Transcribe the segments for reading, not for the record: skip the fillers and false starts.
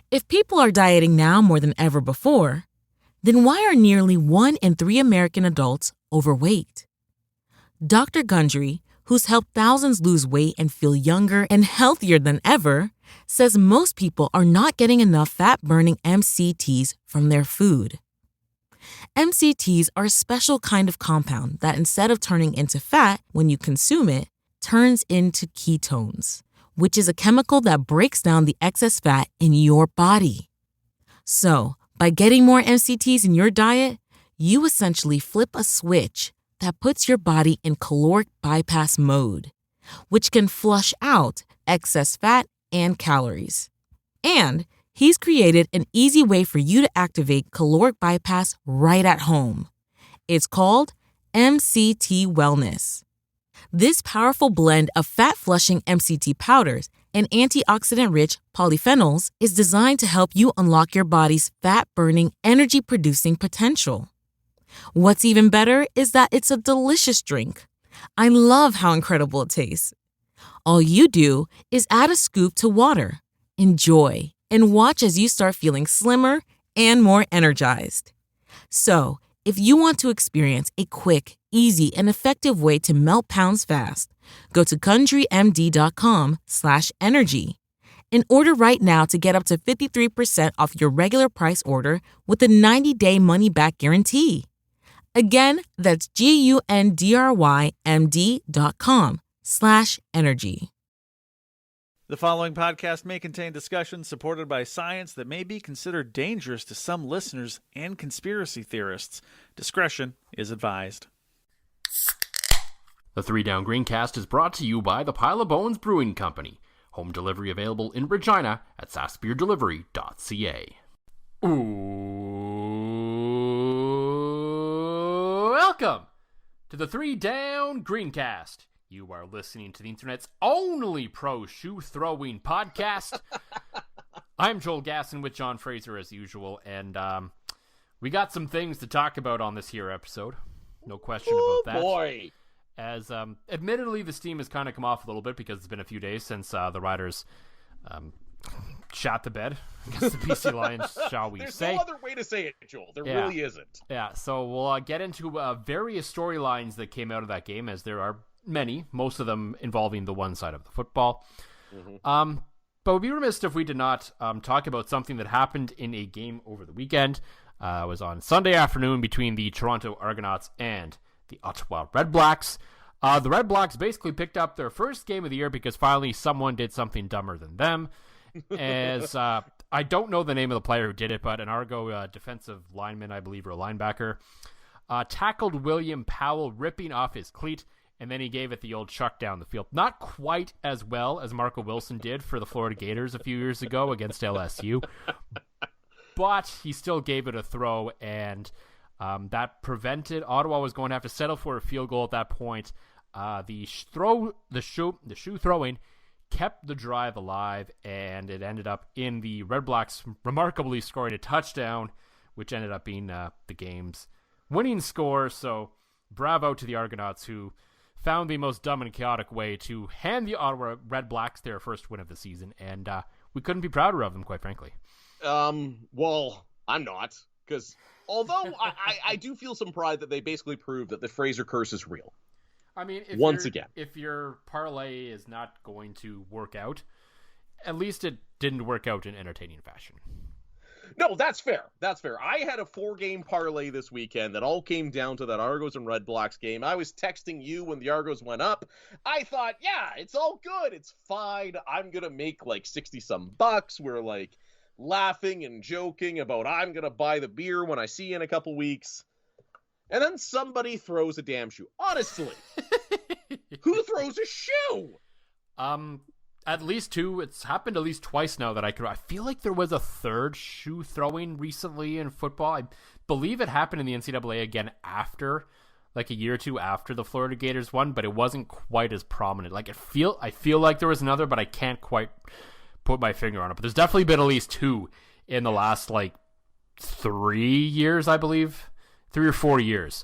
If people are dieting now more than ever before, then why are nearly 1 in 3 American adults overweight? Dr. Gundry, who's helped thousands lose weight and feel younger and healthier than ever, says most people are not getting enough fat-burning MCTs from their food. MCTs are a special kind of compound that instead of turning into fat when you consume it, turns into ketones, which is a chemical that breaks down the excess fat in your body. So, by getting more MCTs in your diet, you essentially flip a switch that puts your body in caloric bypass mode, which can flush out excess fat and calories. And he's created an easy way for you to activate caloric bypass right at home. It's called MCT Wellness. This powerful blend of fat-flushing MCT powders and antioxidant-rich polyphenols is designed to help you unlock your body's fat-burning, energy-producing potential. What's even better is that it's a delicious drink. I love how incredible it tastes. All you do is add a scoop to water, enjoy, and watch as you start feeling slimmer and more energized. So, if you want to experience a quick, easy, and effective way to melt pounds fast, go to GundryMD.com/energy and order right now to get up to 53% off your regular price order with a 90-day money-back guarantee. Again, that's GUNDRYMD.com/energy. The following podcast may contain discussions supported by science that may be considered dangerous to some listeners and conspiracy theorists. Discretion is advised. The 3 Down Greencast is brought to you by the Pile of Bones Brewing Company. Home delivery available in Regina at sassbeerdelivery.ca. Welcome to the 3 Down Greencast. You are listening to the internet's only pro shoe throwing podcast. I'm Joel Gasson with John Fraser as usual, and we got some things to talk about on this here episode. No question about that. Boy. As admittedly, the steam has kind of come off a little bit because it's been a few days since the Riders shot the bed against the BC Lions, shall we There's say. no other way to say it, Joel. There really isn't. Yeah, so we'll get into various storylines that came out of that game, as there are many, most of them involving the one side of the football. Mm-hmm. But we'd be remiss if we did not talk about something that happened in a game over the weekend. It was on Sunday afternoon between the Toronto Argonauts and the Ottawa Red Blacks. The Red Blacks basically picked up their first game of the year because finally someone did something dumber than them. As I don't know the name of the player who did it, but an Argo defensive lineman, I believe, or a linebacker, tackled William Powell, ripping off his cleat, and then he gave it the old chuck down the field. Not quite as well as Marco Wilson did for the Florida Gators a few years ago against LSU, but he still gave it a throw, and that prevented Ottawa was going to have to settle for a field goal at that point. The shoe throwing kept the drive alive, and it ended up in the Red Blacks remarkably scoring a touchdown, which ended up being the game's winning score. So bravo to the Argonauts, who found the most dumb and chaotic way to hand the Ottawa Red Blacks their first win of the season, and we couldn't be prouder of them, quite frankly. Well, I'm not, because although I do feel some pride that they basically proved that the Fraser curse is real. I mean, if your parlay is not going to work out, at least it didn't work out in entertaining fashion. No, that's fair. That's fair. I had a 4-game parlay this weekend that all came down to that Argos and Red Blacks game. I was texting you when the Argos went up. I thought, yeah, it's all good. It's fine. I'm going to make like 60-some bucks. We're like laughing and joking about I'm going to buy the beer when I see you in a couple weeks. And then somebody throws a damn shoe. Honestly, who throws a shoe? At least 2. It's happened at least twice now that I feel like there was a third shoe throwing recently in football. I believe it happened in the NCAA again after, like a year or two after the Florida Gators won, but it wasn't quite as prominent. Like I feel like there was another, but I can't quite put my finger on it. But there's definitely been at least 2 in the last like 3 years, I believe. 3 or 4 years.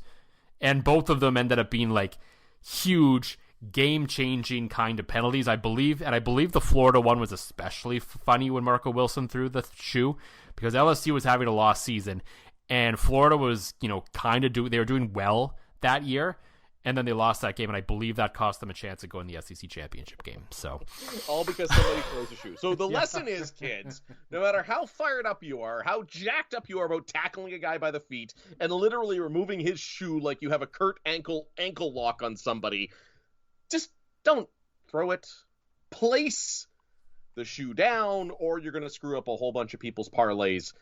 And both of them ended up being like huge game-changing kind of penalties. I believe the Florida one was especially funny when Marco Wilson threw the shoe, because LSU was having a lost season, and Florida was, they were doing well that year, and then they lost that game, and I believe that cost them a chance at going to the SEC championship game. So, all because somebody throws a shoe. So the lesson is, kids, no matter how fired up you are, how jacked up you are about tackling a guy by the feet and literally removing his shoe like you have a Kurt ankle lock on somebody, just don't throw it. Place the shoe down, or you're going to screw up a whole bunch of people's parlays,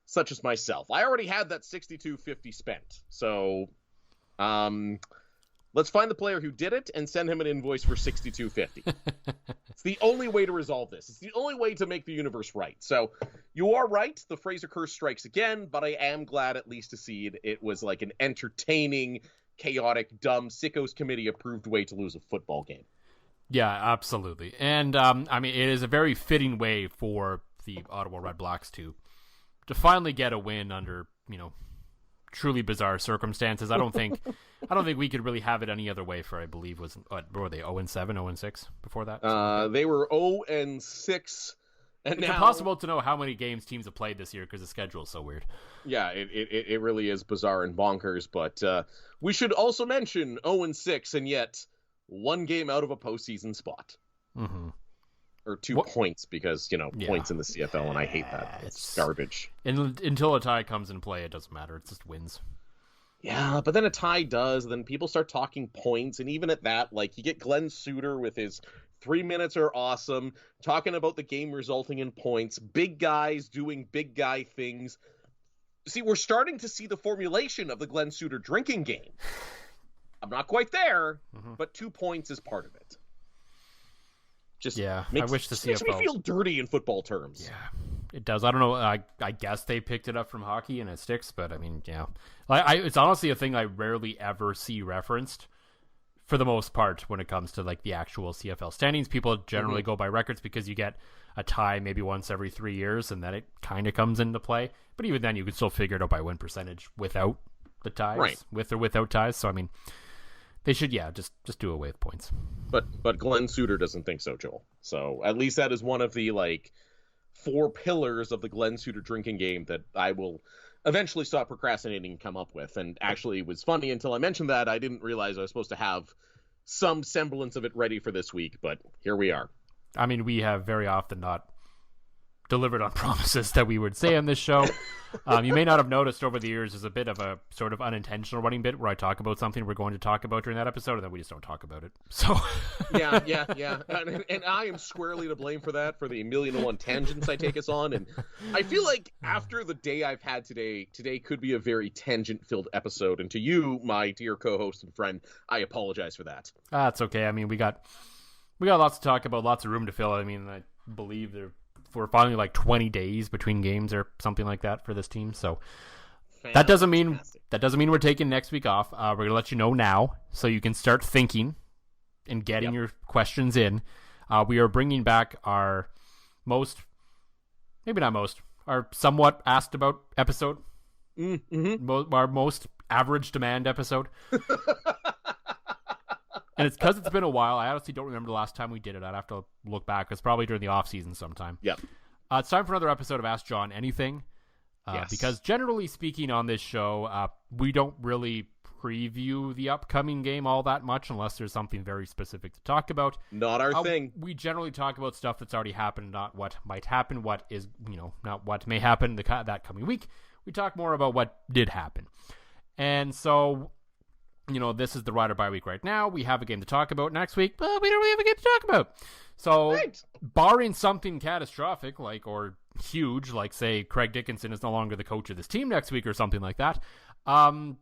such as myself. I already had that $62.50 spent, so let's find the player who did it and send him an invoice for $62.50. It's the only way to resolve this. It's the only way to make the universe right. So you are right. The Fraser curse strikes again, but I am glad at least to see it. It was like an entertaining, chaotic, dumb, sickos committee approved way to lose a football game. Yeah, absolutely. And it is a very fitting way for the Ottawa Red Blacks to finally get a win under, truly bizarre circumstances. I don't think we could really have it any other way for, I believe, what were they, 0-7, 0-6 before that? They were 0-6. And it's impossible to know how many games teams have played this year because the schedule is so weird. Yeah, it really is bizarre and bonkers, but we should also mention 0-6 and yet one game out of a postseason spot. Mm-hmm. Or 2 points, because, points in the CFL, and I hate that. It's garbage. Until a tie comes in play, it doesn't matter. It's just wins. Yeah, but then a tie does, and then people start talking points, and even at that, like, you get Glenn Suter with his 3 minutes are awesome, talking about the game resulting in points, big guys doing big guy things. See, we're starting to see the formulation of the Glenn Suter drinking game. I'm not quite there, but 2 points is part of it. I wish the CFL makes me feel dirty in football terms. Yeah, it does. I don't know. I guess they picked it up from hockey and it sticks, but I mean, yeah, it's honestly a thing I rarely ever see referenced. For the most part, when it comes to like the actual CFL standings, people generally go by records because you get a tie maybe once every 3 years, and then it kind of comes into play. But even then, you could still figure it out by win percentage without the ties, right? With or without ties. So I mean, they should, just do away with points. But Glenn Suter doesn't think so, Joel. So at least that is one of the 4 pillars of the Glenn Suter drinking game that I will eventually stop procrastinating and come up with. And actually, it was funny until I mentioned that. I didn't realize I was supposed to have some semblance of it ready for this week, but here we are. I mean, we have very often not delivered on promises that we would say on this show. You may not have noticed over the years, there's a bit of a sort of unintentional running bit where I talk about something we're going to talk about during that episode, and then we just don't talk about it. So yeah. And I am squarely to blame for that, for the 1,000,001 tangents I take us on. And I feel like after the day I've had today could be a very tangent-filled episode. And to you, my dear co-host and friend, I apologize for that. That's okay. I mean, we got lots to talk about, lots of room to fill. I mean, I believe we're finally 20 days between games or something like that for this team. So that doesn't mean we're taking next week off. We're going to let you know now so you can start thinking and getting your questions in. We are bringing back our our somewhat asked about episode. Mm-hmm. Our most average demand episode. And it's because it's been a while. I honestly don't remember the last time we did it. I'd have to look back. It's probably during the off season sometime. Yep. It's time for another episode of Ask John Anything. Yes. Because generally speaking on this show, we don't really preview the upcoming game all that much unless there's something very specific to talk about. Not our thing. We generally talk about stuff that's already happened, not what might happen, not what may happen that coming week. We talk more about what did happen. And so, this is the Rider bye week right now. We have a game to talk about next week, but we don't really have a game to talk about. So, right. Barring something catastrophic, or huge, like, say, Craig Dickinson is no longer the coach of this team next week or something like that,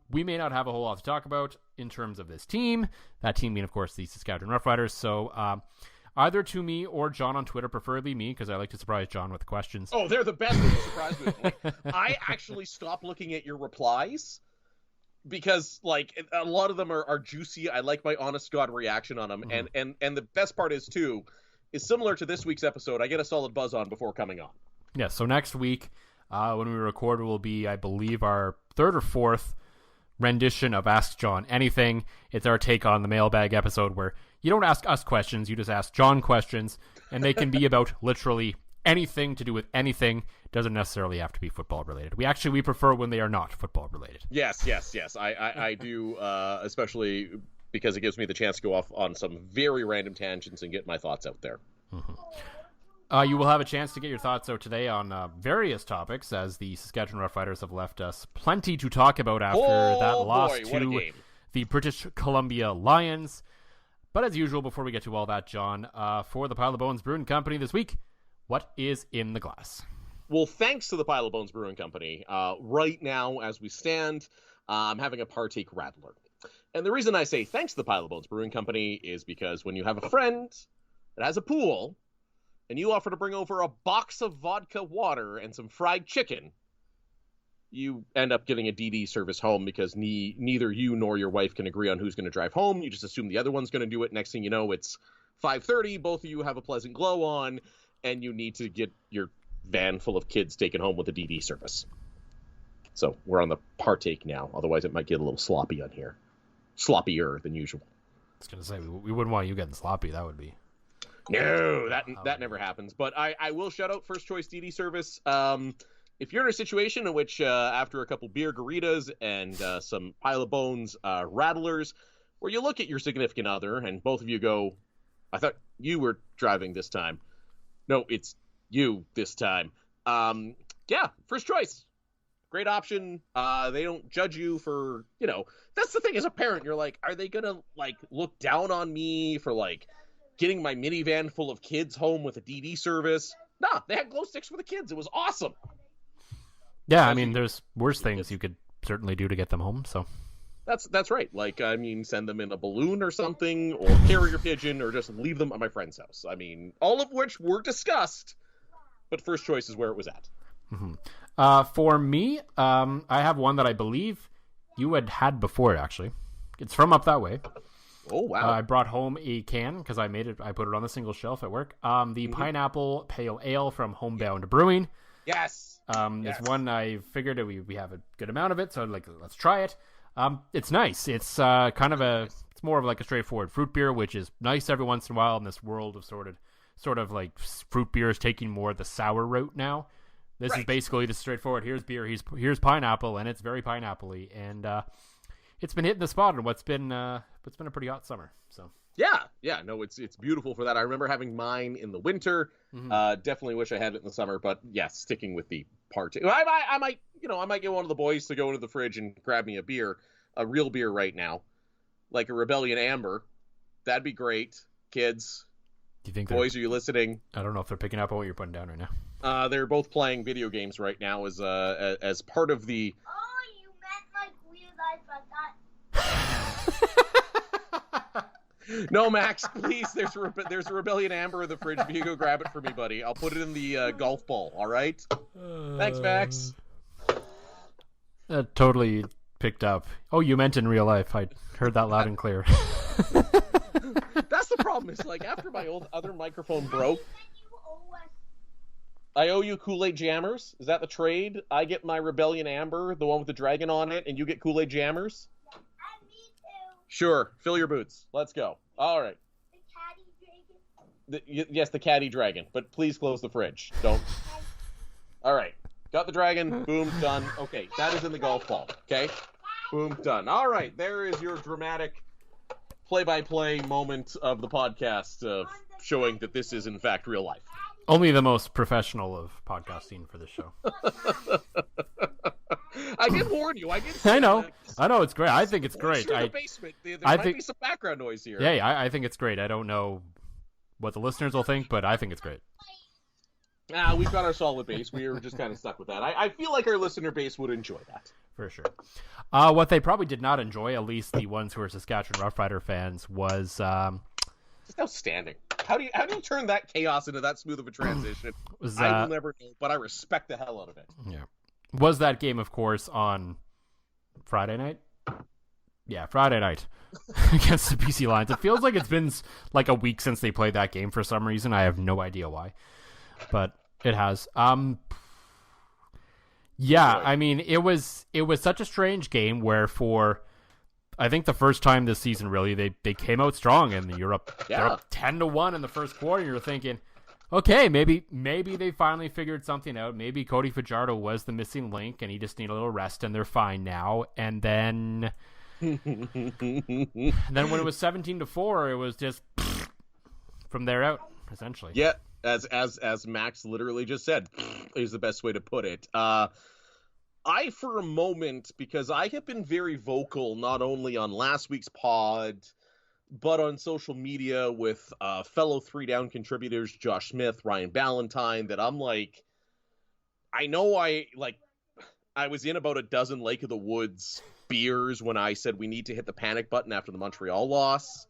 we may not have a whole lot to talk about in terms of this team. That team being, of course, the Saskatchewan Roughriders. So, either to me or John on Twitter, preferably me, because I like to surprise John with questions. Oh, they're the best way to surprise me. I actually stopped looking at your replies, because a lot of them are juicy. I like my honest God reaction on them. Mm-hmm. And the best part is similar to this week's episode. I get a solid buzz on before coming on. Yeah. So next week, when we record, will be, I believe, our third or fourth rendition of Ask John Anything. It's our take on the mailbag episode where you don't ask us questions, you just ask John questions, and they can be about literally anything to do with anything. Doesn't necessarily have to be football related. We prefer when they are not football related. Yes. I do, especially because it gives me the chance to go off on some very random tangents and get my thoughts out there. Mm-hmm. You will have a chance to get your thoughts out today on various topics, as the Saskatchewan Roughriders have left us plenty to talk about after that loss to the British Columbia Lions. But as usual, before we get to all that, John, for the Pile of Bones Brewing Company this week, what is in the glass? Well, thanks to the Pile of Bones Brewing Company, right now as we stand, I'm having a Partake Rattler. And the reason I say thanks to the Pile of Bones Brewing Company is because when you have a friend that has a pool and you offer to bring over a box of vodka water and some fried chicken, you end up getting a DD service home because neither you nor your wife can agree on who's going to drive home. You just assume the other one's going to do it. Next thing you know, it's 5:30. Both of you have a pleasant glow on, and you need to get your van full of kids taken home with a DD service. So we're on the partake now. Otherwise, it might get a little sloppy on here. Sloppier than usual. I was going to say, we wouldn't want you getting sloppy. That would be... No, that never happens. But I will shout out First Choice DD service. If you're in a situation in which after a couple beer garritas and some Pile of Bones rattlers, where you look at your significant other and both of you go, I thought you were driving this time. No, it's you this time. Yeah, First Choice. Great option. They don't judge you for, that's the thing as a parent. You're like, are they going to look down on me for getting my minivan full of kids home with a DD service? Nah, they had glow sticks for the kids. It was awesome. Yeah, I mean, there's worse things you could certainly do to get them home, so. That's right. Send them in a balloon or something, or carrier pigeon, or just leave them at my friend's house. I mean, all of which were discussed, but First Choice is where it was at. Mm-hmm. For me, I have one that I believe you had before, actually. It's from up that way. Oh, wow. I brought home a can, because I put it on the single shelf at work. The Pineapple Pale Ale from Homebound Brewing. Yes. It's one I figured we have a good amount of it, so let's try it. It's nice. It's it's more of a straightforward fruit beer, which is nice every once in a while in this world of sort of fruit beers taking more the sour route now. This is basically just straightforward. Here's beer, here's pineapple, and it's very pineapple-y, and it's been hitting the spot in what's been a pretty hot summer. So. Yeah, no, it's beautiful for that. I remember having mine in the winter. Mm-hmm. Definitely wish I had it in the summer, but yeah, sticking with the part. I might get one of the boys to go into the fridge and grab me a real beer right now, like a Rebellion Amber. That'd be great, kids. Do you think boys? Are you listening? I don't know if they're picking up on what you're putting down right now. They're both playing video games right now as part of the. Oh, you meant weird life like that. No, Max, please. There's a Rebellion Amber in the fridge. If you go grab it for me, buddy, I'll put it in the golf ball. All right. Thanks, Max. Totally picked up. Oh, you meant in real life. I heard that loud and clear. That's the problem. Is after my other microphone broke, I owe you Kool-Aid Jammers. Is that the trade? I get my Rebellion Amber, the one with the dragon on it, and you get Kool-Aid Jammers. Sure. Fill your boots. Let's go. All right. The caddy dragon? Yes, the caddy dragon. But please close the fridge. Don't. All right. Got the dragon. Boom. Done. Okay. That is in the golf ball. Okay. Boom. Done. All right. There is your dramatic play-by-play moment of the podcast showing that this is, in fact, real life. Only the most professional of podcasting for this show. I did warn you. I know. It's great. I think it's great. In the basement. There might be some background noise here. Yeah, I think it's great. I don't know what the listeners will think, but I think it's great. We've got our solid base. We are just kind of stuck with that. I feel like our listener base would enjoy that. For sure. What they probably did not enjoy, at least the ones who are Saskatchewan Roughrider fans, was... just outstanding. How do you turn that chaos into that smooth of a transition? I will never know, but I respect the hell out of it. Yeah. Was that game, of course, on Friday night? Yeah, Friday night against the BC Lions. It feels like it's been a week since they played that game for some reason. I have no idea why, but it has. Yeah, Boy. I mean, it was such a strange game where for I think the first time this season really they came out strong and they're up 10-1 in the first quarter. You're thinking, okay, maybe they finally figured something out. Maybe Cody Fajardo was the missing link and he just needed a little rest and they're fine now. And then when it was 17-4, it was just from there out essentially. Yeah, as Max literally just said, is the best way to put it. I, for a moment, because I have been very vocal, not only on last week's pod, but on social media with fellow 3 Down contributors, Josh Smith, Ryan Ballantyne, that I'm like, I know I was in about a dozen Lake of the Woods beers when I said we need to hit the panic button after the Montreal loss.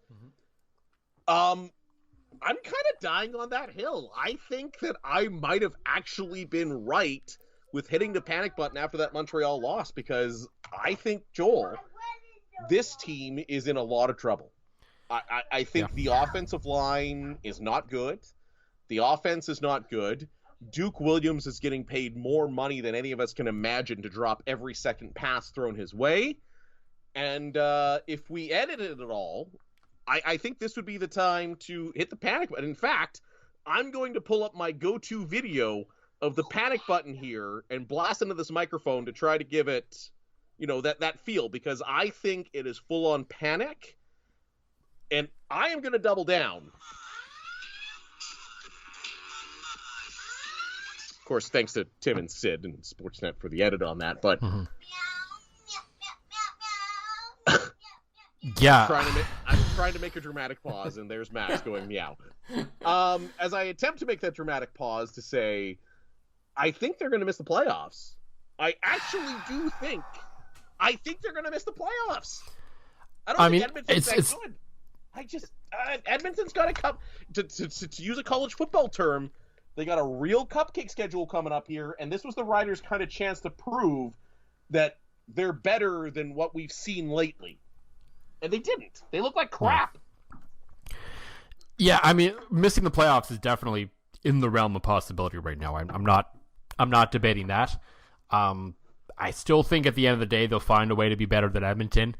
I'm kind of dying on that hill. I think that I might have actually been right with hitting the panic button after that Montreal loss, because I think, Joel, this team is in a lot of trouble. I think the offensive line is not good. The offense is not good. Duke Williams is getting paid more money than any of us can imagine to drop every second pass thrown his way. And if we edited it all, I think this would be the time to hit the panic button. In fact, I'm going to pull up my go-to video of the panic button here and blast into this microphone to try to give it, that feel, because I think it is full on panic, and I am going to double down. Of course, thanks to Tim and Sid and Sportsnet for the edit on that, but yeah, I'm trying to make a dramatic pause, and there's Max going meow. As I attempt to make that dramatic pause to say, I think they're going to miss the playoffs. I actually do think. I think they're going to miss the playoffs. I don't think Edmonton's that good. I just Edmonton's got a cup. To use a college football term, they got a real cupcake schedule coming up here, and this was the Riders' kind of chance to prove that they're better than what we've seen lately. And they didn't. They look like crap. Yeah, I mean, missing the playoffs is definitely in the realm of possibility right now. I'm not debating that. I still think at the end of the day they'll find a way to be better than Edmonton.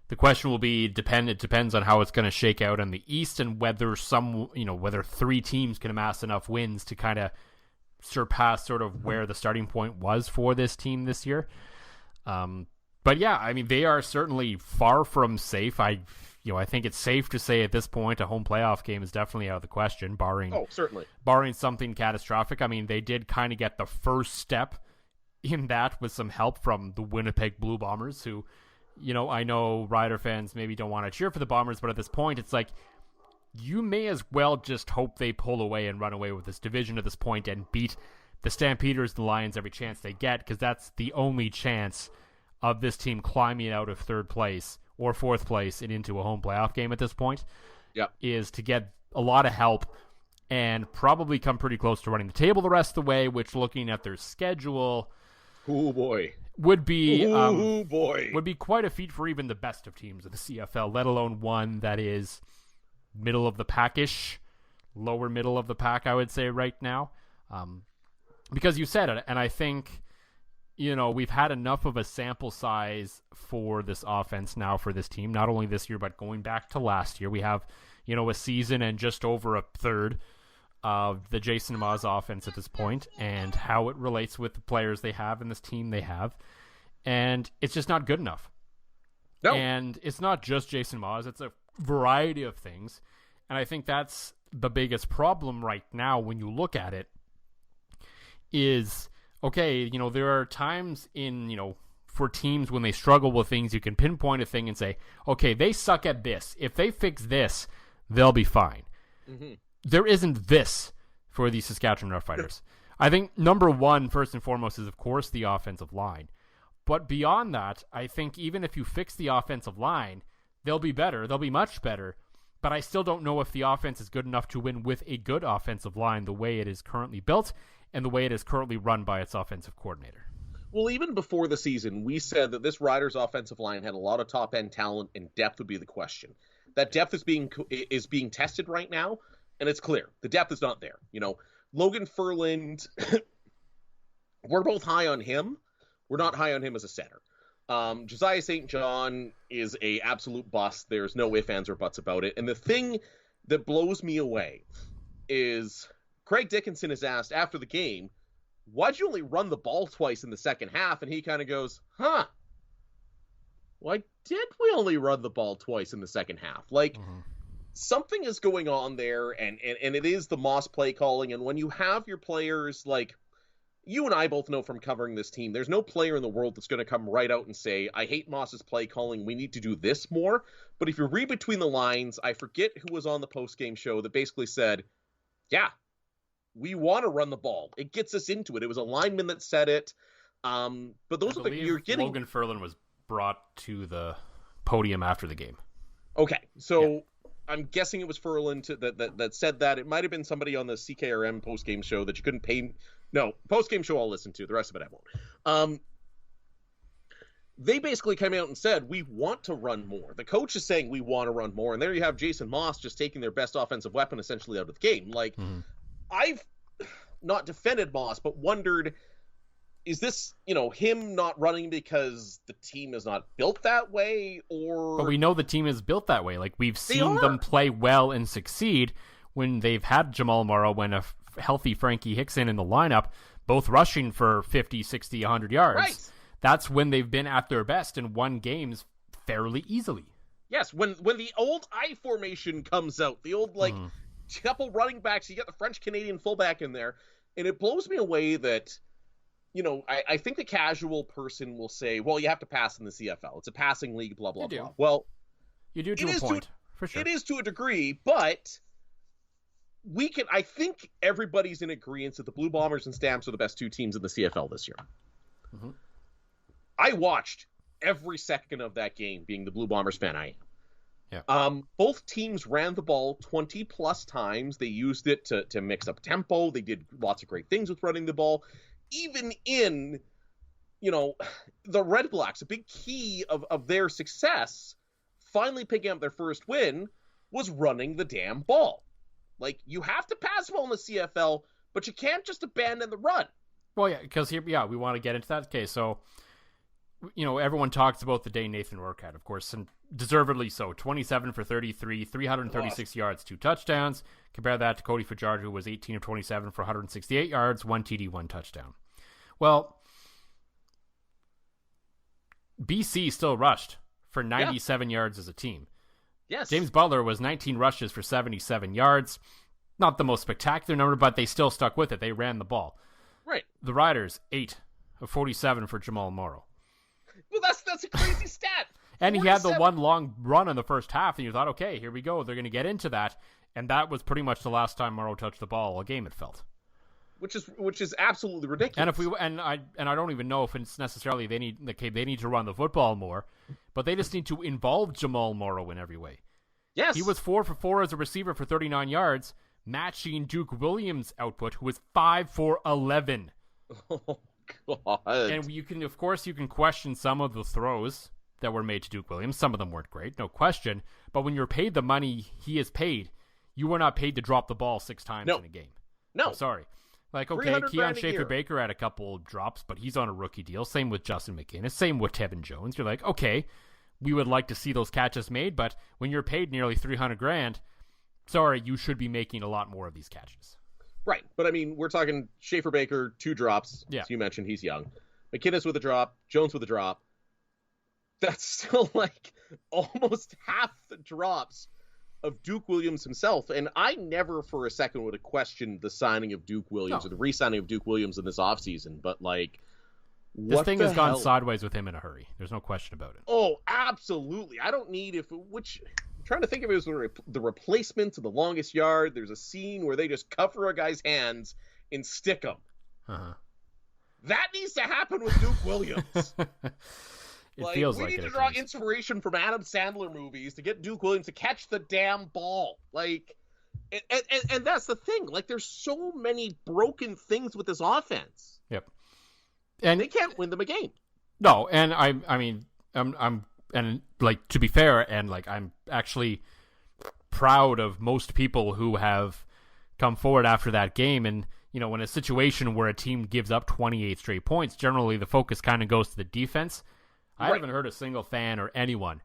The question will be it depends on how it's going to shake out in the East and whether whether 3 teams can amass enough wins to kind of surpass sort of where the starting point was for this team this year. But yeah, I mean, they are certainly far from safe. I think it's safe to say at this point a home playoff game is definitely out of the question, barring something catastrophic. I mean, they did kind of get the first step in that with some help from the Winnipeg Blue Bombers, who, I know Rider fans maybe don't want to cheer for the Bombers, but at this point, it's like you may as well just hope they pull away and run away with this division at this point and beat the Stampeders and the Lions every chance they get, because that's the only chance of this team climbing out of 3rd place or 4th place and into a home playoff game at this point. Is to get a lot of help and probably come pretty close to running the table the rest of the way, which, looking at their schedule, would be quite a feat for even the best of teams of the CFL, let alone one that is middle of the pack-ish, lower middle of the pack, I would say right now. Because you said it, and I think we've had enough of a sample size for this offense now for this team, not only this year, but going back to last year. We have, a season and just over a third of the Jason Maas offense at this point and how it relates with the players they have and this team they have. And it's just not good enough. No. And it's not just Jason Maas. It's a variety of things. And I think that's the biggest problem right now when you look at it is, okay, there are times in, for teams when they struggle with things, you can pinpoint a thing and say, okay, they suck at this. If they fix this, they'll be fine. Mm-hmm. There isn't this for the Saskatchewan Roughriders. I think number one, first and foremost, is, of course, the offensive line. But beyond that, I think even if you fix the offensive line, they'll be better. They'll be much better. But I still don't know if the offense is good enough to win with a good offensive line the way it is currently built and the way it is currently run by its offensive coordinator. Well, even before the season, we said that this Riders offensive line had a lot of top-end talent, and depth would be the question. That depth is being tested right now, and it's clear. The depth is not there. Logan Ferland, we're both high on him, We're not high on him as a center. Josiah St. John is a absolute bust. There's no ifs, ands, or buts about it. And the thing that blows me away is Craig Dickinson is asked after the game, why'd you only run the ball twice in the second half? And he kind of goes, why did we only run the ball twice in the second half? Like, something is going on there, and it is the Moss play calling. And when you have your players, like, you and I both know from covering this team, there's no player in the world that's going to come right out and say, I hate Moss's play calling, we need to do this more. But if you read between the lines, I forget who was on the post-game show that basically said, yeah, we want to run the ball. It gets us into it. It was a lineman that said it. But those are the you're getting. Logan Ferland was brought to the podium after the game. Okay, so I'm guessing it was Ferland that said that. It might have been somebody on the CKRM post-game show that you couldn't pay. No, post-game show I'll listen to. The rest of it I won't. They basically came out and said, we want to run more. The coach is saying we want to run more. And there you have Jason Moss just taking their best offensive weapon essentially out of the game. Like, I've not defended Moss, but wondered, is this, him not running because the team is not built that way? Or But we know the team is built that way. Like, we've seen them play well and succeed when they've had Jamal Morrow, when a healthy Frankie Hickson in the lineup, both rushing for 50, 60, 100 yards. Right. That's when they've been at their best and won games fairly easily. Yes, when the old I formation comes out, the old, couple running backs, you get the French-Canadian fullback in there, and it blows me away that, I think the casual person will say, well, you have to pass in the CFL. It's a passing league, blah, blah, blah. Well, you do to a point, for sure. It is to a degree, but I think everybody's in agreement that the Blue Bombers and Stamps are the best two teams in the CFL this year. Mm-hmm. I watched every second of that game, being the Blue Bombers fan I am. Yeah. Both teams ran the ball 20 plus times. They used it to mix up tempo. They did lots of great things with running the ball. Even in, the Red Blacks, a big key of their success, finally picking up their first win, was running the damn ball. Like, you have to pass well in the CFL, but you can't just abandon the run. Well, yeah, because we want to get into that. Okay, so, everyone talks about the day Nathan Rourke had, of course, and deservedly so. 27 for 33, 336 yards, 2 touchdowns. Compare that to Cody Fajardo, who was 18 of 27 for 168 yards, 1 TD, 1 touchdown. Well, BC still rushed for 97 yards as a team. Yes. James Butler was 19 rushes for 77 yards. Not the most spectacular number, but they still stuck with it. They ran the ball. Right. The Riders, 8 of 47 for Jamal Morrow. Well, that's a crazy stat. And he had the one long run in the first half, and you thought, okay, here we go. They're going to get into that. And that was pretty much the last time Morrow touched the ball all game, it felt. Which is absolutely ridiculous. And I don't even know if it's necessarily they need to run the football more, but they just need to involve Jamal Morrow in every way. Yes. He was 4 for 4 as a receiver for 39 yards, matching Duke Williams' output, who was 5 for 11. Oh, God. And you can question some of the throws that were made to Duke Williams. Some of them weren't great, no question. But when you're paid the money he is paid, you were not paid to drop the ball 6 times in a game. No. I'm sorry. Like, okay, Keon Schaefer-Baker had a couple drops, but he's on a rookie deal. Same with Justin McInnes. Same with Tevin Jones. You're like, okay, we would like to see those catches made, but when you're paid nearly $300,000, sorry, you should be making a lot more of these catches. Right, but I mean, we're talking Schaefer-Baker, 2 drops. Yeah. As you mentioned, he's young. McInnes with a drop, Jones with a drop. That's still like almost half the drops of Duke Williams himself. And I never for a second would have questioned the signing of Duke Williams or the re-signing of Duke Williams in this offseason. But, like, this thing has gone sideways with him in a hurry. There's no question about it. Oh, absolutely. I don't need I'm trying to think of it as the replacement to the longest yard. There's a scene where they just cover a guy's hands and stick him. Uh-huh. That needs to happen with Duke Williams. We need to draw inspiration from Adam Sandler movies to get Duke Williams to catch the damn ball. Like, and that's the thing. Like, there's so many broken things with this offense. Yep. And they can't win them a game. No, and I'm like, to be fair, and like, I'm actually proud of most people who have come forward after that game, and in a situation where a team gives up 28 straight points, generally the focus kind of goes to the defense. I haven't heard a single fan or anyone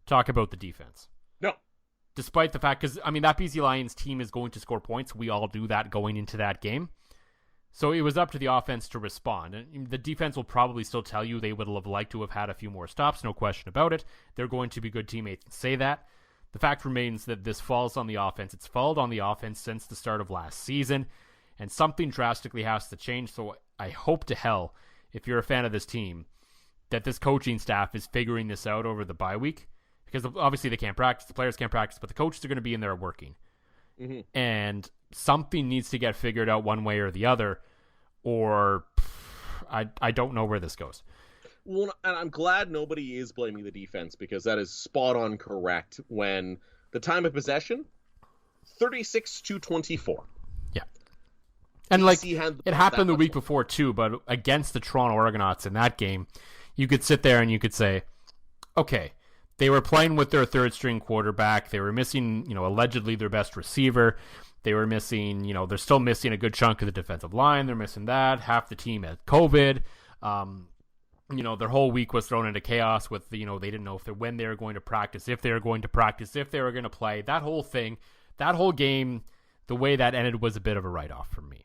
talk about the defense. No. Despite the fact, because, that BC Lions team is going to score points. We all do that going into that game. So it was up to the offense to respond. And the defense will probably still tell you they would have liked to have had a few more stops, no question about it. They're going to be good teammates and say that. The fact remains that this falls on the offense. It's fallen on the offense since the start of last season. And something drastically has to change. So I hope to hell, if you're a fan of this team, that this coaching staff is figuring this out over the bye week. Because obviously they can't practice, the players can't practice, but the coaches are going to be in there working. Mm-hmm. And something needs to get figured out one way or the other, or I don't know where this goes. Well, and I'm glad nobody is blaming the defense, because that is spot on correct. When the time of possession, 36-24. Yeah. And it happened the week before too, but against the Toronto Argonauts in that game, you could sit there and you could say, okay, they were playing with their third string quarterback. They were missing, allegedly their best receiver. They were missing, they're still missing a good chunk of the defensive line. They're missing that. Half the team had COVID. Their whole week was thrown into chaos with, they didn't know when they were going to practice, if they were going to practice, if they were going to play. That whole thing, that whole game, the way that ended was a bit of a write-off for me.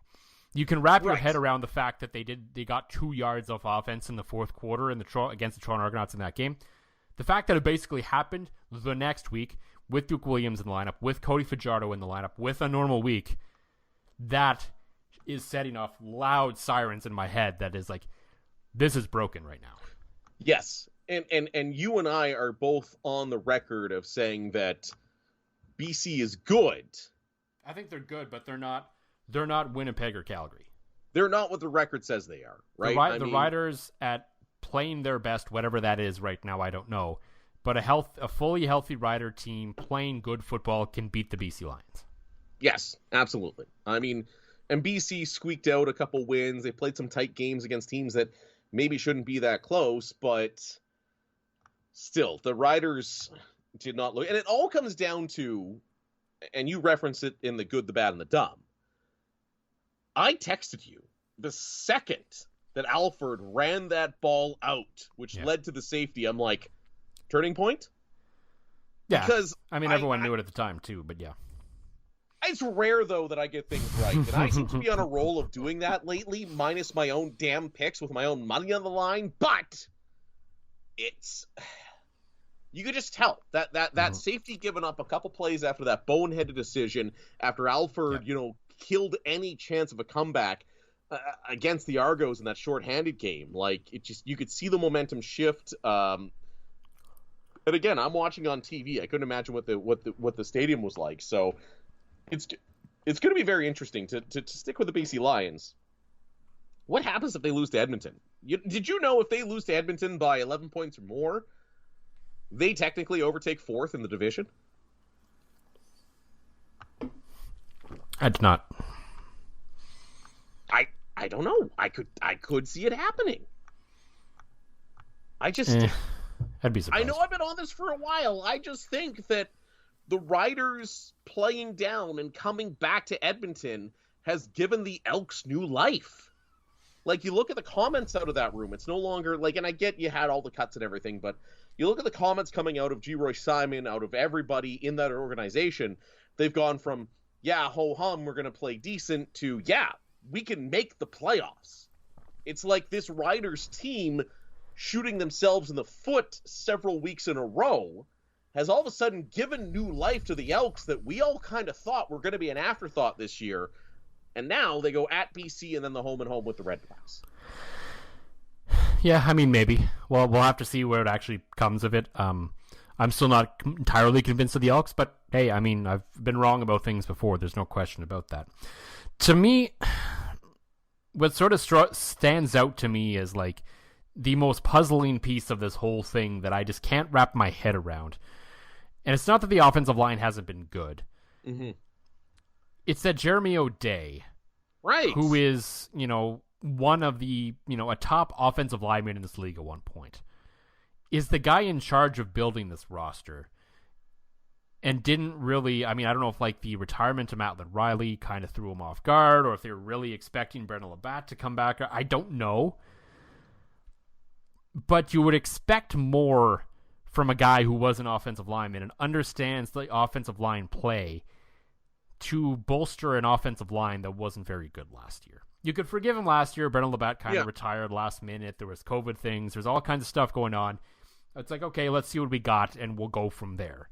You can wrap your head around the fact that they got 2 yards of offense in the fourth quarter against the Toronto Argonauts in that game. The fact that it basically happened the next week with Duke Williams in the lineup, with Cody Fajardo in the lineup, with a normal week, that is setting off loud sirens in my head that is like, this is broken right now. Yes, and you and I are both on the record of saying that BC is good. I think they're good, but they're not Winnipeg or Calgary. They're not what the record says they are, right? The Riders at playing their best, whatever that is right now, I don't know. But a fully healthy Rider team playing good football can beat the BC Lions. Yes, absolutely. And BC squeaked out a couple wins. They played some tight games against teams that maybe shouldn't be that close, but still, the Riders did not look. And it all comes down to, and you referenced it in the good, the bad, and the dumb. I texted you the second that Alford ran that ball out, which led to the safety. I'm like, turning point? Yeah. Because everyone knew it at the time too, but yeah. It's rare, though, that I get things right. And I seem to be on a roll of doing that lately, minus my own damn picks with my own money on the line. But you could just tell that safety giving up a couple plays after that boneheaded decision, after Alford, killed any chance of a comeback against the Argos in that shorthanded game. Like, you could see the momentum shift. And again, I'm watching on TV. I couldn't imagine what the stadium was like. So it's going to be very interesting to stick with the BC Lions. What happens if they lose to Edmonton? Did you know if they lose to Edmonton by 11 points or more, they technically overtake fourth in the division? I did not. I don't know. I could see it happening. I'd be surprised. I know I've been on this for a while. I just think that the Riders playing down and coming back to Edmonton has given the Elks new life. Like, you look at the comments out of that room, it's no longer like, and I get you had all the cuts and everything, but you look at the comments coming out of G. Roy Simon, out of everybody in that organization, they've gone from, yeah, ho-hum, we're going to play decent, to, yeah, we can make the playoffs. It's like this Riders team shooting themselves in the foot several weeks in a row has all of a sudden given new life to the Elks that we all kind of thought were going to be an afterthought this year. And now they go at BC and then the home and home with the Red Blacks. Yeah, maybe. Well, we'll have to see where it actually comes of it. I'm still not entirely convinced of the Elks, but hey, I've been wrong about things before. There's no question about that. To me, what sort of stands out to me is like the most puzzling piece of this whole thing that I just can't wrap my head around. And it's not that the offensive line hasn't been good. Mm-hmm. It's that Jeremy O'Day, right, who is, one of the, a top offensive lineman in this league at one point, is the guy in charge of building this roster. and didn't really, I mean, I don't know if like the retirement of Matlin Riley kind of threw him off guard, or if they were really expecting Brendan Labatt to come back. I don't know. But you would expect more from a guy who was an offensive lineman and understands the offensive line play to bolster an offensive line that wasn't very good last year. You could forgive him last year. Brendan Labatt kind of retired last minute. There was COVID things. There's all kinds of stuff going on. It's like, okay, let's see what we got, and we'll go from there.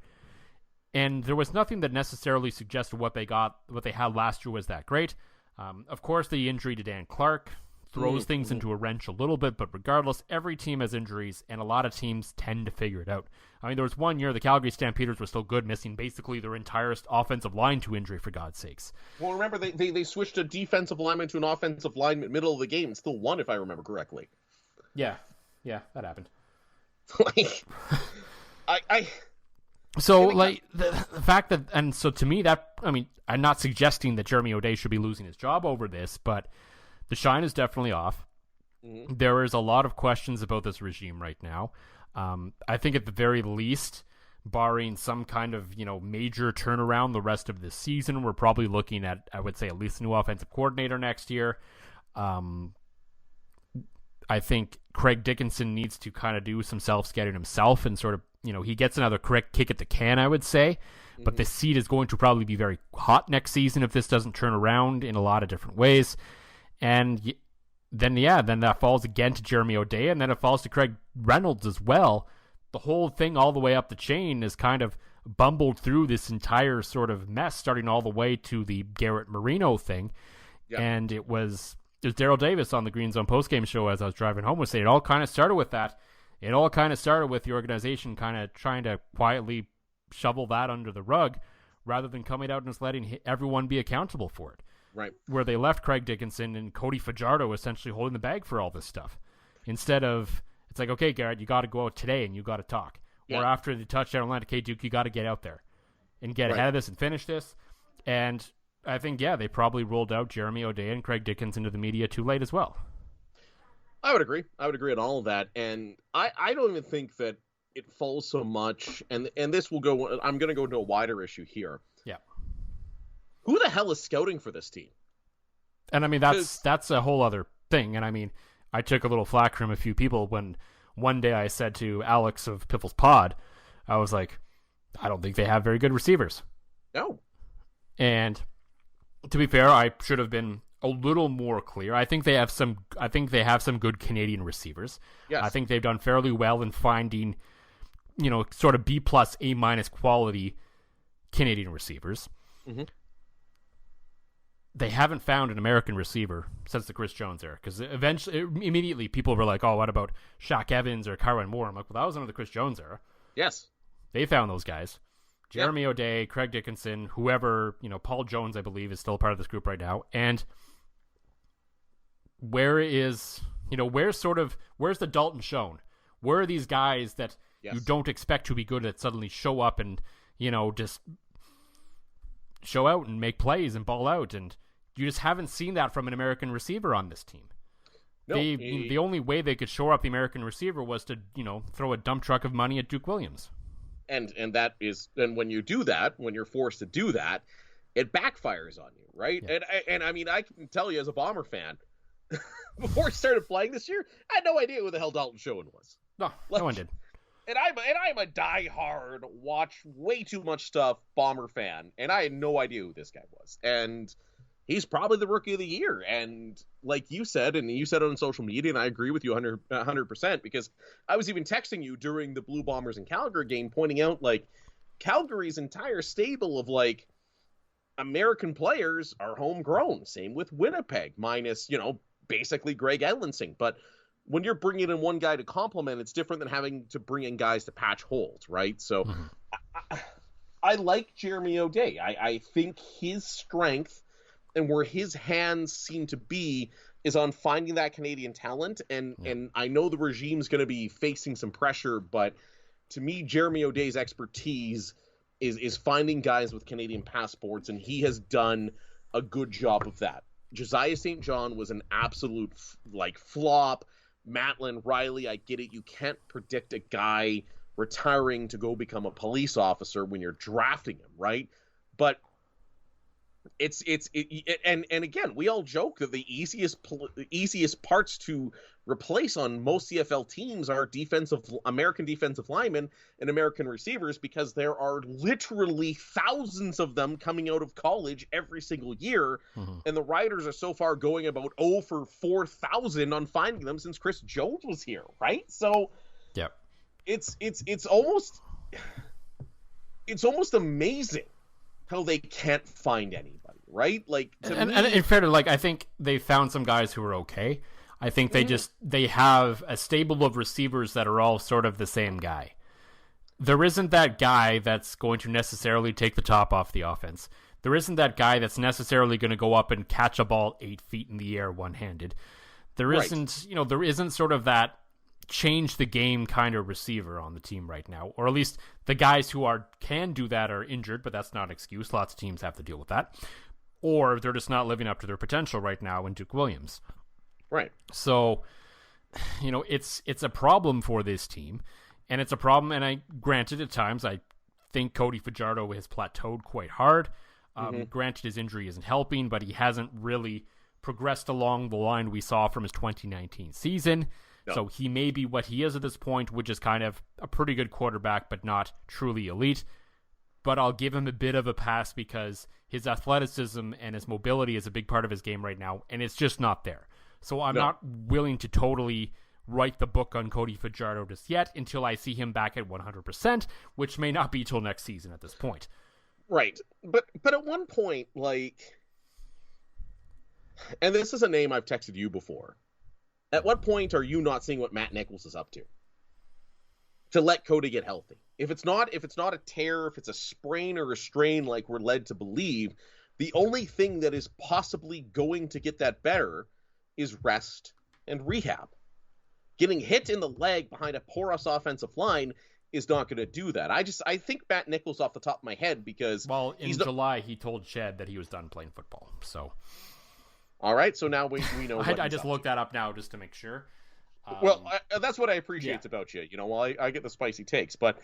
And there was nothing that necessarily suggested what they had last year was that great. Of course, the injury to Dan Clark throws things into a wrench a little bit, but regardless, every team has injuries, and a lot of teams tend to figure it out. I mean, there was one year the Calgary Stampeders were still good, missing basically their entire offensive line to injury, for God's sakes. Well, remember, they switched a defensive lineman to an offensive lineman middle of the game and still won, if I remember correctly. Yeah, that happened. Like, So, like, the fact that, and so to me, that, I mean, I'm not suggesting that Jeremy O'Day should be losing his job over this, but the shine is definitely off. Mm-hmm. There is a lot of questions about this regime right now. I think at the very least, barring some kind of, major turnaround the rest of this season, we're probably looking at, I would say, at least a new offensive coordinator next year. I think Craig Dickinson needs to kind of do some self-scouting himself and sort of, he gets another correct kick at the can, I would say. Mm-hmm. But the seat is going to probably be very hot next season if this doesn't turn around in a lot of different ways. And then that falls again to Jeremy O'Day, and then it falls to Craig Reynolds as well. The whole thing all the way up the chain is kind of bumbled through this entire sort of mess, starting all the way to the Garrett Marino thing. Yep. And it was Daryl Davis on the Green Zone postgame show as I was driving home was saying it all kind of started with that. It all kind of started with the organization kind of trying to quietly shovel that under the rug rather than coming out and just letting everyone be accountable for it. Right. Where they left Craig Dickinson and Cody Fajardo essentially holding the bag for all this stuff. Instead of, it's like, okay, Garrett, you got to go out today and you got to talk. Yeah. Or after the touchdown line to K. Duke, you got to get out there and get ahead of this and finish this. And I think, they probably rolled out Jeremy O'Day and Craig Dickinson to the media too late as well. I would agree. I would agree on all of that. And I don't even think that it falls so much. And this will go, I'm going to go into a wider issue here. Yeah. Who the hell is scouting for this team? And I mean, that's a whole other thing. And I mean, I took a little flack from a few people when one day I said to Alex of Piffle's Pod, I was like, I don't think they have very good receivers. No. And to be fair, I should have been a little more clear. I think they have some good Canadian receivers. Yes. I think they've done fairly well in finding, sort of B+, A- quality Canadian receivers. Mm-hmm. They haven't found an American receiver since the Chris Jones era, because immediately people were like, oh, what about Shaq Evans or Kyron Moore? I'm like, well, that was under the Chris Jones era. Yes. They found those guys. Jeremy O'Day, Craig Dickinson, whoever, Paul Jones, I believe, is still a part of this group right now. And where's the Dalton shown? Where are these guys that you don't expect to be good that suddenly show up and, just show out and make plays and ball out? And you just haven't seen that from an American receiver on this team. No, the only way they could shore up the American receiver was to, throw a dump truck of money at Duke Williams. And when you do that, when you're forced to do that, it backfires on you, right? Yeah. And I mean, I can tell you as a Bomber fan, before he started playing this year, I had no idea who the hell Dalton Schoen was. No one did. And I'm a diehard, watch way too much stuff Bomber fan, and I had no idea who this guy was. And he's probably the rookie of the year. And like you said, and you said it on social media, and I agree with you 100%, because I was even texting you during the Blue Bombers and Calgary game, pointing out, like, Calgary's entire stable of, like, American players are homegrown. Same with Winnipeg, minus, basically Greg Edlinsing. But when you're bringing in one guy to complement, it's different than having to bring in guys to patch holes, right? So I like Jeremy O'Day. I think his strength and where his hands seem to be is on finding that Canadian talent. And I know the regime's going to be facing some pressure, but to me, Jeremy O'Day's expertise is finding guys with Canadian passports, and he has done a good job of that. Josiah St. John was an absolute flop. Matlin Riley, I get it. You can't predict a guy retiring to go become a police officer when you're drafting him, right? But and again, we all joke that the easiest parts to replace on most CFL teams are American defensive linemen and American receivers, because there are literally thousands of them coming out of college every single year, and the Riders are so far going about 0 for 4,000 on finding them since Chris Jones was here, right? So, yep, it's almost amazing how they can't find anybody, right? Like, and in fairness, like, I think they found some guys who are okay. I think they have a stable of receivers that are all sort of the same guy. There isn't that guy that's going to necessarily take the top off the offense. There isn't that guy that's necessarily going to go up and catch a ball 8 feet in the air one-handed. There isn't, there isn't sort of that change the game kind of receiver on the team right now, or at least the guys who can do that are injured, but that's not an excuse. Lots of teams have to deal with that, or they're just not living up to their potential right now in Duke Williams. Right. So, it's a problem for this team, and it's a problem. And granted, at times I think Cody Fajardo has plateaued quite hard. Granted, his injury isn't helping, but he hasn't really progressed along the line we saw from his 2019 season. No. So he may be what he is at this point, which is kind of a pretty good quarterback, but not truly elite. But I'll give him a bit of a pass because his athleticism and his mobility is a big part of his game right now, and it's just not there. So I'm not willing to totally write the book on Cody Fajardo just yet until I see him back at 100%, which may not be till next season at this point. Right. But at one point, like, and this is a name I've texted you before, at what point are you not seeing what Matt Nichols is up to let Cody get healthy? If it's not a tear, if it's a sprain or a strain like we're led to believe, the only thing that is possibly going to get that better is rest and rehab. Getting hit in the leg behind a porous offensive line is not going to do that. I think Matt Nichols off the top of my head, because in July he told Shed that he was done playing football. So all right, so now we know. I just looked that up now just to make sure. That's what I appreciate about you. I get the spicy takes, but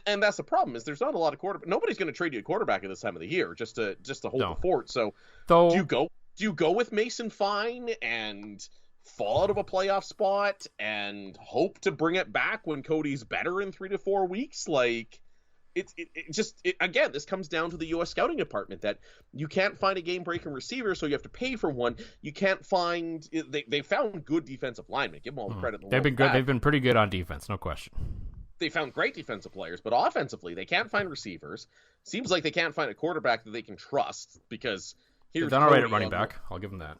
and that's the problem, is there's not a lot of quarterback. Nobody's going to trade you a quarterback at this time of the year just to hold the fort. So do you go with Mason Fine and fall out of a playoff spot and hope to bring it back when Cody's better in 3 to 4 weeks? Like, again, this comes down to the U.S. scouting department, that you can't find a game-breaking receiver, so you have to pay for one. You can't find they found good defensive linemen. Give them all the credit in the world. They've been good. They've been pretty good on defense, no question. They found great defensive players, but offensively, they can't find receivers. Seems like they can't find a quarterback that they can trust, because they've done all right at running back. I'll give them that.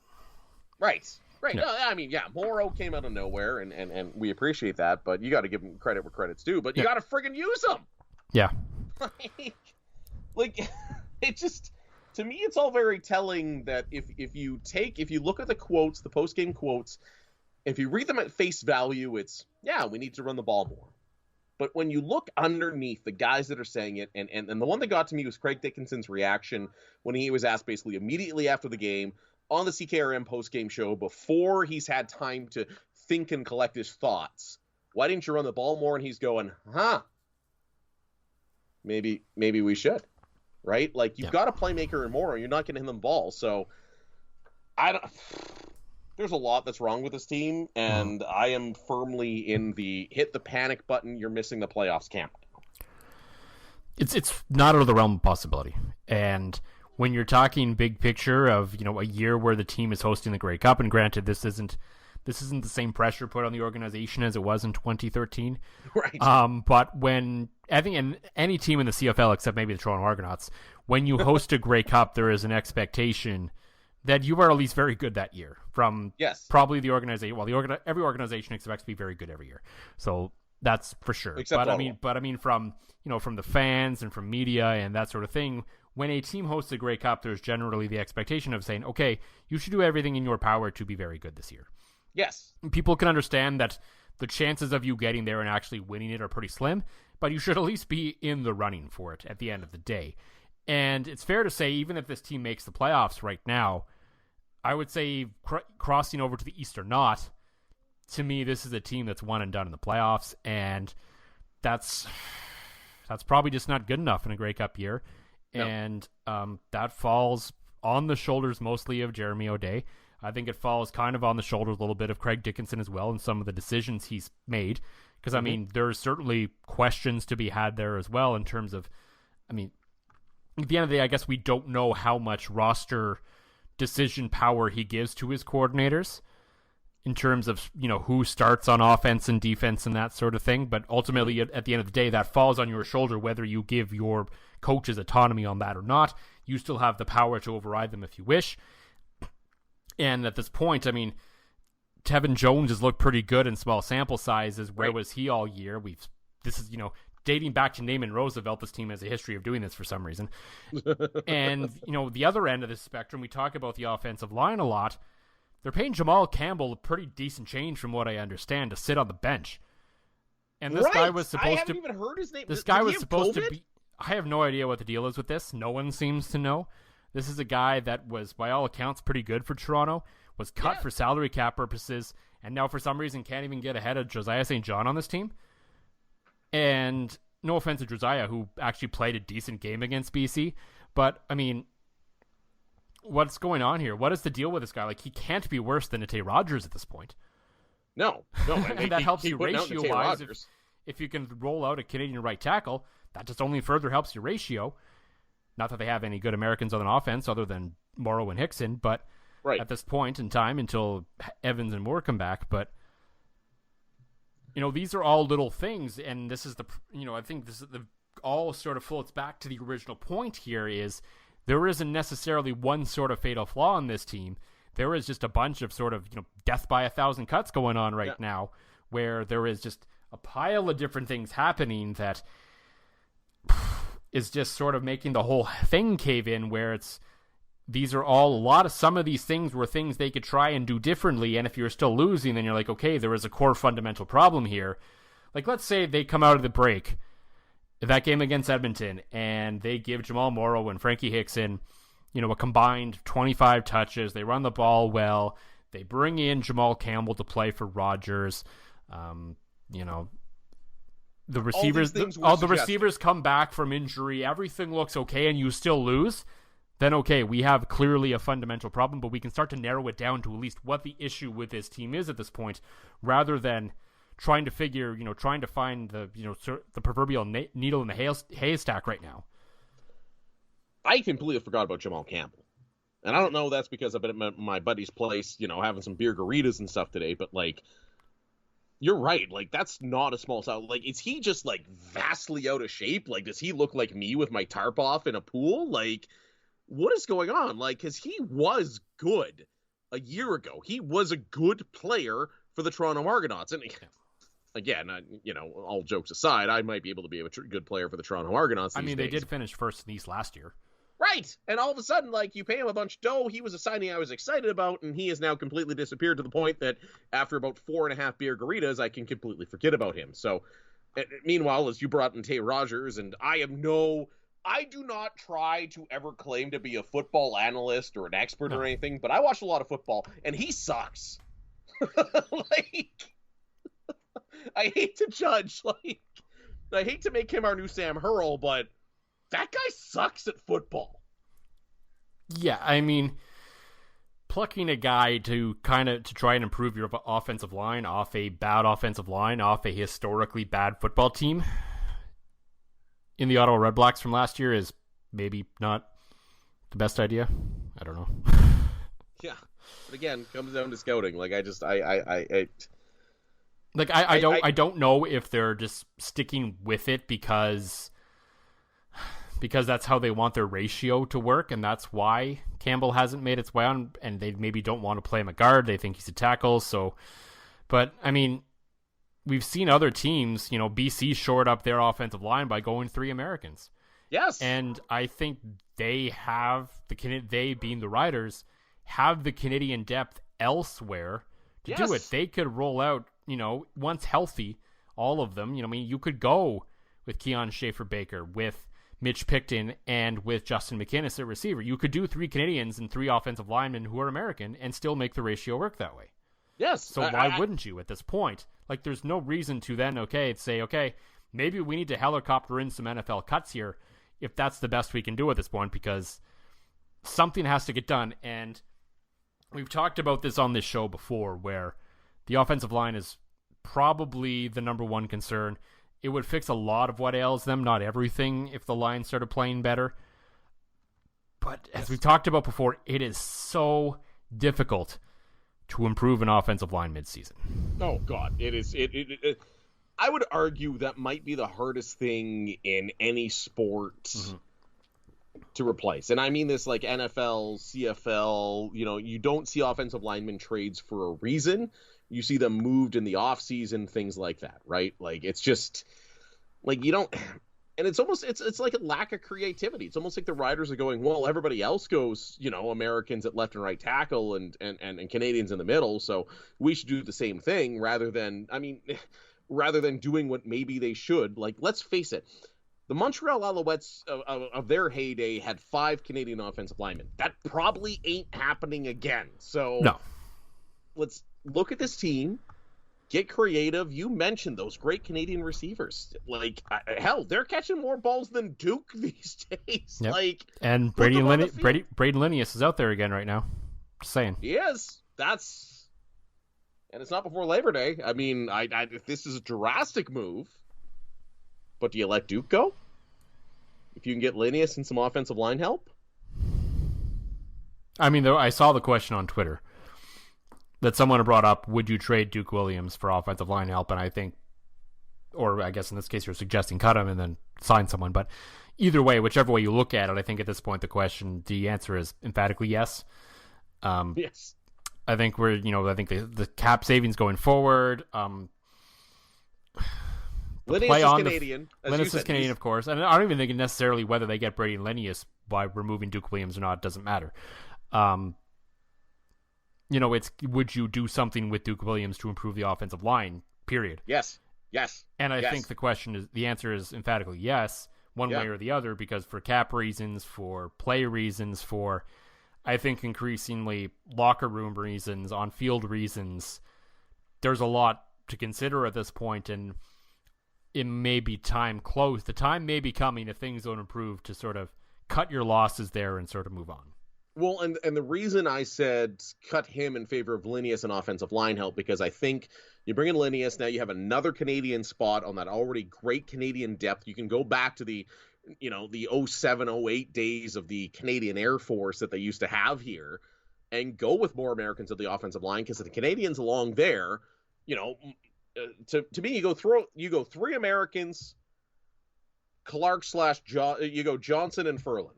Right. Yeah. Yeah. No, I mean, Morrow came out of nowhere, and we appreciate that, but you got to give them credit where credit's due. But you got to friggin' use them. Yeah. Like, it just, to me, it's all very telling that if you look at the quotes, the post-game quotes, if you read them at face value, it's, we need to run the ball more. But when you look underneath the guys that are saying it, and the one that got to me was Craig Dickinson's reaction when he was asked basically immediately after the game on the CKRM post-game show, before he's had time to think and collect his thoughts. Why didn't you run the ball more? And he's going, maybe we should, right? Like, you've got a playmaker and more, or you're not getting him the ball. So there's a lot that's wrong with this team, and I am firmly in the hit the panic button, you're missing the playoffs camp. It's not out of the realm of possibility. And when you're talking big picture of, a year where the team is hosting the Grey Cup, and granted, this isn't the same pressure put on the organization as it was in 2013. Right. But when, I think, in any team in the CFL except maybe the Toronto Argonauts, when you host a Grey Cup, there is an expectation that you are at least very good that year from probably the organization. Well, every organization expects to be very good every year, so that's for sure. But I mean, from the fans and from media and that sort of thing, when a team hosts a Grey Cup, there's generally the expectation of saying, okay, you should do everything in your power to be very good this year. Yes. People can understand that the chances of you getting there and actually winning it are pretty slim, but you should at least be in the running for it at the end of the day. And it's fair to say, even if this team makes the playoffs right now, I would say crossing over to the East or not, to me, this is a team that's one and done in the playoffs. And that's probably just not good enough in a Grey Cup year. No. And that falls on the shoulders mostly of Jeremy O'Day. I think it falls kind of on the shoulders a little bit of Craig Dickinson as well and some of the decisions he's made. Because, I mean, there's certainly questions to be had there as well in terms of, I mean, at the end of the day, I guess we don't know how much roster decision power he gives to his coordinators in terms of, who starts on offense and defense and that sort of thing. But ultimately, at the end of the day, that falls on your shoulder, whether you give your coaches autonomy on that or not. You still have the power to override them if you wish. And at this point, I mean, Tevin Jones has looked pretty good in small sample sizes. Where was he all year? This is, dating back to Naaman Roosevelt, this team has a history of doing this for some reason. And, the other end of the spectrum, we talk about the offensive line a lot. They're paying Jamal Campbell a pretty decent change from what I understand to sit on the bench. And this guy was supposed to... I haven't even heard his name. This guy was supposed to be... I have no idea what the deal is with this. No one seems to know. This is a guy that was, by all accounts, pretty good for Toronto, was cut for salary cap purposes, and now for some reason can't even get ahead of Josiah St. John on this team. And no offense to Josiah, who actually played a decent game against BC, but, I mean, what's going on here? What is the deal with this guy? Like, he can't be worse than Nate Rogers at this point. No. And that helps you ratio-wise. If you can roll out a Canadian right tackle, that just only further helps your ratio. Not that they have any good Americans on offense other than Morrow and Hickson, but at this point in time until Evans and Moore come back. But, these are all little things, and this is I think this is all sort of floats back to the original point here is there isn't necessarily one sort of fatal flaw in this team. There is just a bunch of sort of, death by 1,000 cuts going on right now where there is just a pile of different things happening that is just sort of making the whole thing cave in where some of these things were things they could try and do differently. And if you're still losing, then you're like, okay, there is a core fundamental problem here. Like, let's say they come out of the break, that game against Edmonton, and they give Jamal Morrow and Frankie Hickson, a combined 25 touches. They run the ball well. They bring in Jamal Campbell to play for Rogers. The receivers come back from injury. Everything looks okay, and you still lose. Then okay, we have clearly a fundamental problem, but we can start to narrow it down to at least what the issue with this team is at this point, rather than trying to find the proverbial needle in the haystack right now. I completely forgot about Jamal Campbell, and I don't know that's because I've been at my buddy's place, having some beer burritos and stuff today, but like. You're right. Like, that's not a small size. Like, is he just, like, vastly out of shape? Like, does he look like me with my tarp off in a pool? Like, what is going on? Like, because he was good a year ago. He was a good player for the Toronto Argonauts. And, again, all jokes aside, I might be able to be a good player for the Toronto Argonauts these days. They did finish first in the East last year. Right. And all of a sudden, like, you pay him a bunch of dough. He was a signing I was excited about, and he has now completely disappeared to the point that after about 4.5 beer burritos, I can completely forget about him. So, meanwhile, as you brought in Tay Rogers, and I do not try to ever claim to be a football analyst or an expert or anything, but I watch a lot of football, and he sucks. Like, I hate to judge. Like, I hate to make him our new Sam Hurl, but that guy sucks at football. Yeah, I mean, plucking a guy to try and improve your offensive line off a bad offensive line, off a historically bad football team in the Ottawa Redblacks from last year is maybe not the best idea. I don't know. Yeah, but again, comes down to scouting. Like, I don't know if they're just sticking with it because that's how they want their ratio to work, and that's why Campbell hasn't made its way on, and they maybe don't want to play him a guard. They think he's a tackle. So, but I mean, we've seen other teams, BC shored up their offensive line by going 3 Americans. Yes. And I think they being the Riders, have the Canadian depth elsewhere to do it. They could roll out, once healthy, all of them. You could go with Keon Schaefer-Baker, with Mitch Picton, and with Justin McInnes at receiver. You could do 3 Canadians and 3 offensive linemen who are American and still make the ratio work that way. Yes. So why wouldn't you at this point? Like, there's no reason to then, say, maybe we need to helicopter in some NFL cuts here if that's the best we can do at this point, because something has to get done. And we've talked about this on this show before, where the offensive line is probably the number one concern. It would fix a lot of what ails them, not everything, if the line started playing better. But as we've talked about before, it is so difficult to improve an offensive line midseason. Oh, God. It is. I would argue that might be the hardest thing in any sport to replace. And I mean this like NFL, CFL, you don't see offensive lineman trades for a reason. You see them moved in the offseason, things like that, right? Like, it's just like you don't. And it's almost it's like a lack of creativity. It's almost like the Riders are going, well, everybody else goes, Americans at left and right tackle and Canadians in the middle, so we should do the same thing rather than doing what maybe they should. Like, let's face it, the Montreal Alouettes of their heyday had 5 Canadian offensive linemen. That probably ain't happening again. So no, let's look at this team. Get creative. You mentioned those great Canadian receivers. Like, hell, they're catching more balls than Duke these days. Yep. Like, and Braden Linnaeus is out there again right now. Just saying. He is. And it's not before Labor Day. I mean, this is a drastic move. But do you let Duke go? If you can get Linnaeus and some offensive line help? I mean, I saw the question on Twitter that someone had brought up, would you trade Duke Williams for offensive line help? And I think, or I guess in this case you're suggesting cut him and then sign someone. But either way, whichever way you look at it, I think at this point the answer is emphatically yes. Yes. I think the cap savings going forward. Linnaeus is Canadian. Linnaeus is Canadian, of course. And I don't even think necessarily whether they get Brady Linnaeus by removing Duke Williams or not doesn't matter. It's would you do something with Duke Williams to improve the offensive line, period. Yes. And I think the answer is emphatically yes, one way or the other, because for cap reasons, for play reasons, for, I think, increasingly locker room reasons, on-field reasons, there's a lot to consider at this point, and it may be time close. The time may be coming, if things don't improve, to sort of cut your losses there and sort of move on. Well, and the reason I said cut him in favor of Linnaeus and offensive line help, because I think you bring in Linnaeus, now you have another Canadian spot on that already great Canadian depth. You can go back to the 07, 08 days of the Canadian Air Force that they used to have here and go with more Americans at the offensive line, because the Canadians along there, to me, you go 3 Americans, Clark / you go Johnson and Furland.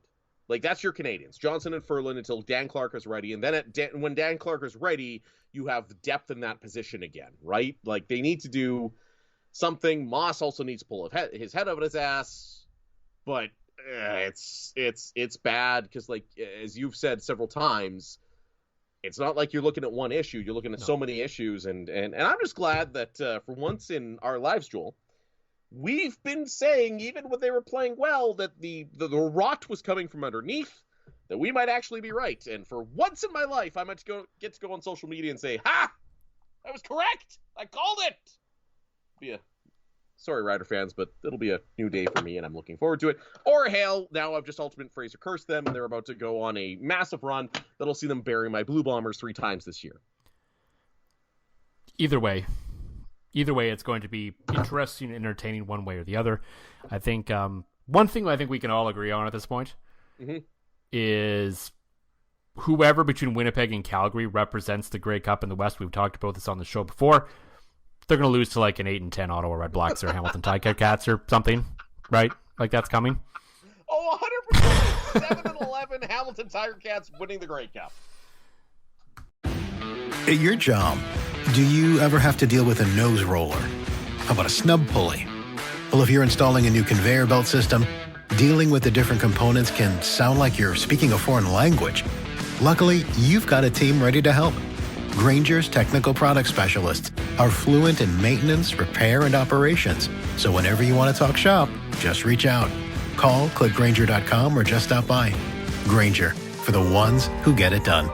Like, that's your Canadians, Johnson and Furland, until Dan Clark is ready. And then when Dan Clark is ready, you have depth in that position again, right? Like, they need to do something. Moss also needs to pull his head out of his ass. But it's bad because, like, as you've said several times, it's not like you're looking at one issue. You're looking at so many issues. And I'm just glad that for once in our lives, Joel, we've been saying, even when they were playing well, that the rot was coming from underneath, that we might actually be right. And for once in my life, I might get to go on social media and say, ha! I was correct! I called it! Sorry, Rider fans, but it'll be a new day for me, and I'm looking forward to it. Or hell, now I've just Ultimate Fraser cursed them, and they're about to go on a massive run that'll see them bury my Blue Bombers 3 times this year. Either way, it's going to be interesting and entertaining one way or the other. I think one thing I think we can all agree on at this point is whoever between Winnipeg and Calgary represents the Grey Cup in the West. We've talked about this on the show before. They're going to lose to like an 8-10 Ottawa Red Blacks or Hamilton Ticats or something, right? Like, that's coming. Oh, 100%. 7-11 Hamilton Tiger-Cats winning the Grey Cup. At your job, do you ever have to deal with a nose roller? How about a snub pulley? Well, if you're installing a new conveyor belt system, dealing with the different components can sound like you're speaking a foreign language. Luckily, you've got a team ready to help. Grainger's technical product specialists are fluent in maintenance, repair, and operations. So whenever you want to talk shop, just reach out. Call, click Grainger.com, or just stop by. Grainger, for the ones who get it done.